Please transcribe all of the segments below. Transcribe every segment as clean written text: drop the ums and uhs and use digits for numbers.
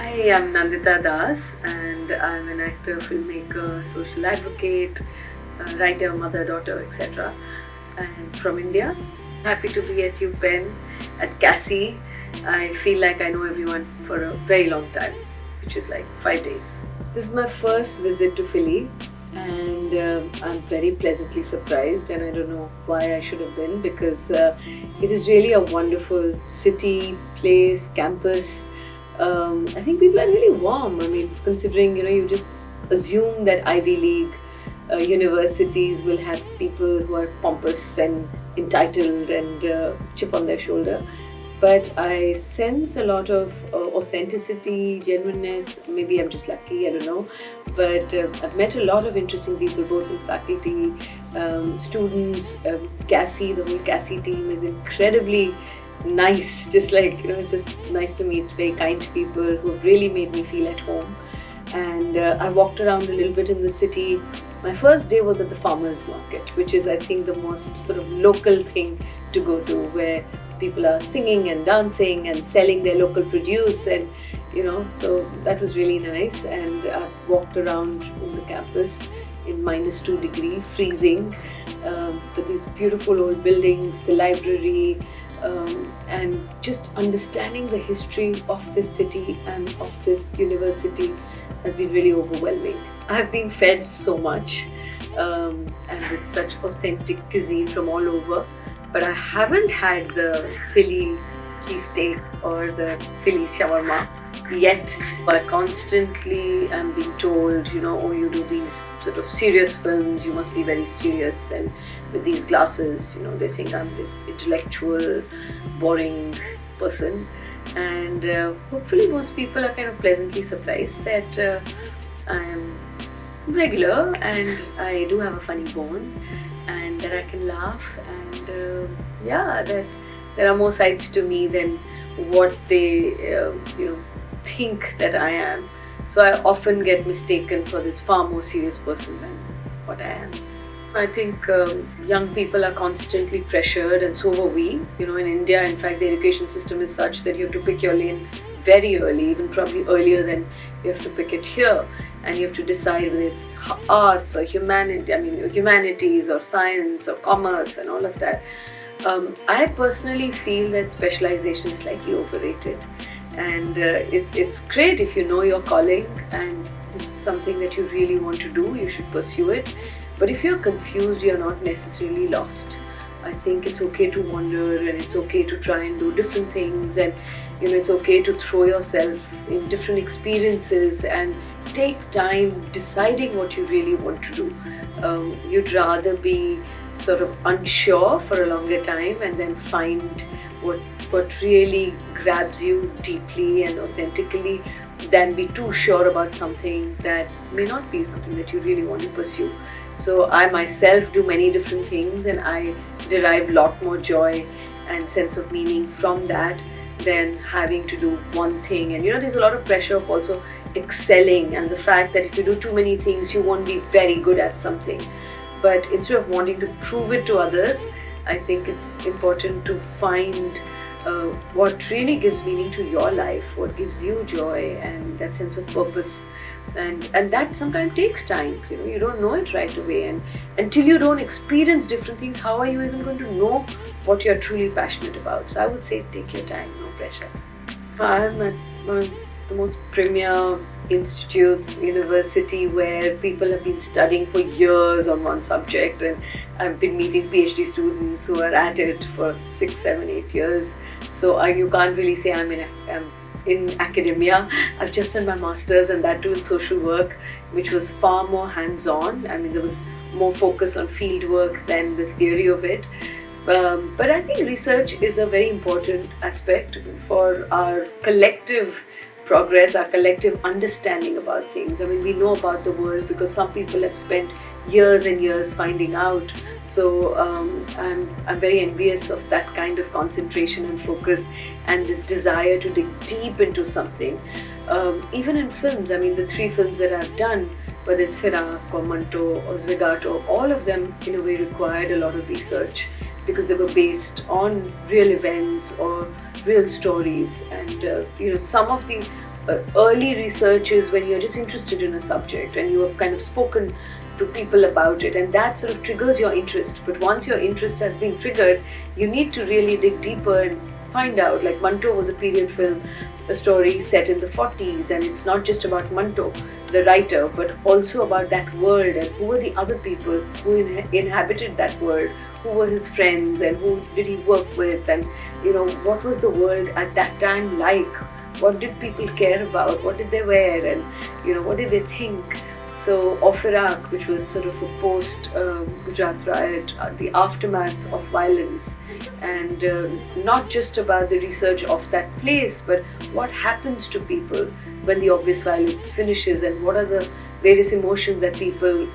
I'm Nandita Das, and I'm an actor, filmmaker, social advocate, writer, mother, daughter, etc. And from India. Happy to be at UPenn at CASI. I feel like I know everyone for a very long time, which is like 5 days. This is my first visit to Philly, and I'm very pleasantly surprised. And I don't know why I should have been, because it is really a wonderful city, place, campus. I think people are really warm. I mean, considering you just assume that Ivy League universities will have people who are pompous and entitled and chip on their shoulder. But I sense a lot of authenticity, genuineness. Maybe I'm just lucky, I don't know. But I've met a lot of interesting people, both in faculty, students. CASI, the whole CASI team is incredibly nice. Just like, it's just nice to meet very kind people who have really made me feel at home. And I walked around a little bit in the city. My first day was at the farmers market, which is, I think, the most sort of local thing to go to, where people are singing and dancing and selling their local produce, and so that was really nice. And I walked around in the campus in -2 degrees, freezing, with these beautiful old buildings, the library, and just understanding the history of this city and of this university has been really overwhelming. I've been fed so much, and with such authentic cuisine from all over, but I haven't had the Philly cheesesteak or the Philly shawarma yet. But constantly I'm being told, oh, you do these sort of serious films, you must be very serious, and with these glasses, they think I'm this intellectual, boring person. And hopefully most people are kind of pleasantly surprised that I am regular and I do have a funny bone, and that I can laugh, and that there are more sides to me than what they think that I am. So I often get mistaken for this far more serious person than what I am. I think young people are constantly pressured, and so are we. In India, in fact, the education system is such that you have to pick your lane very early, even probably earlier than you have to pick it here. And you have to decide whether it's arts or humanities or science or commerce and all of that. I personally feel that specialization is slightly overrated. And it's great if you know your calling and this is something that you really want to do, you should pursue it. But if you're confused, you're not necessarily lost. I think it's okay to wander, and it's okay to try and do different things, and it's okay to throw yourself in different experiences and take time deciding what you really want to do. You'd rather be sort of unsure for a longer time and then find what really grabs you deeply and authentically, than be too sure about something that may not be something that you really want to pursue. So I myself do many different things, and I derive a lot more joy and sense of meaning from that than having to do one thing. And there's a lot of pressure of also excelling, and the fact that if you do too many things, you won't be very good at something. But instead of wanting to prove it to others, I think it's important to find what really gives meaning to your life, what gives you joy and that sense of purpose. And that sometimes takes time. You don't know it right away, and until you don't experience different things, how are you even going to know what you're truly passionate about? So I would say take your time, no pressure. I'm at one of the most premier institutes, university, where people have been studying for years on one subject, and I've been meeting PhD students who are at it for 6, 7, 8 years. So you can't really say I'm in academia. I've just done my master's, and that too in social work, which was far more hands-on. I mean, there was more focus on field work than the theory of it. But I think research is a very important aspect for our collective progress, our collective understanding about things. I mean, we know about the world because some people have spent years and years finding out. So I'm very envious of that kind of concentration and focus, and this desire to dig deep into something. Even in films, I mean, the 3 films that I've done, whether it's Firak or Manto or Zwigato, all of them in a way required a lot of research, because they were based on real events or real stories. And some of the early research is when you're just interested in a subject and you have kind of spoken to people about it, and that sort of triggers your interest. But once your interest has been triggered, you need to really dig deeper and find out. Like Manto was a period film, a story set in the 40s, and it's not just about Manto, the writer, but also about that world and who were the other people who inhabited that world, who were his friends and who did he work with, and what was the world at that time like, what did people care about, what did they wear, and what did they think. So Off Iraq, which was sort of a post Gujarat riot, the aftermath of violence, and not just about the research of that place, but what happens to people when the obvious violence finishes, and what are the various emotions that people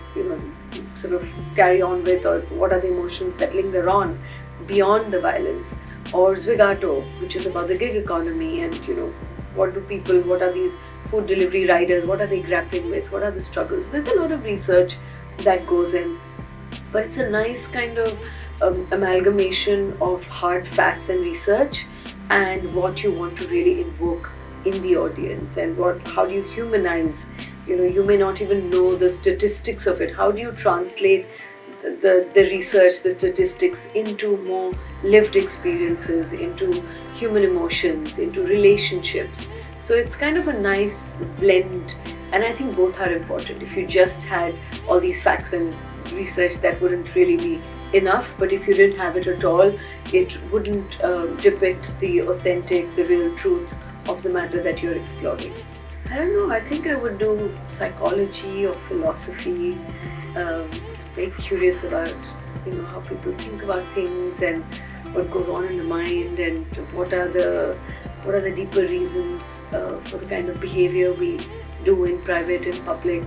sort of carry on with, or what are the emotions that linger on beyond the violence. Or Zwigato, which is about the gig economy, and what are these food delivery riders, what are they grappling with, what are the struggles. There's a lot of research that goes in, but it's a nice kind of amalgamation of hard facts and research and what you want to really invoke in the audience, and how do you humanize. You may not even know the statistics of it. How do you translate the research, the statistics, into more lived experiences, into human emotions, into relationships? So it's kind of a nice blend, and I think both are important. If you just had all these facts and research, that wouldn't really be enough, but if you didn't have it at all, it wouldn't depict the authentic, the real truth of the matter that you're exploring. I don't know, I think I would do psychology or philosophy. Very curious about how people think about things and what goes on in the mind, and what are the deeper reasons for the kind of behavior we do in private and public.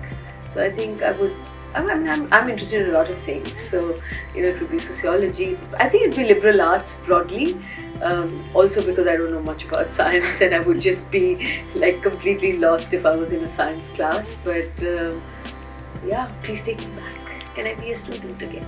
So I think I'm interested in a lot of things. So it would be sociology. I think it'd be liberal arts broadly. Also because I don't know much about science, and I would just be like completely lost if I was in a science class. But yeah, please take me back. Can I be a student again?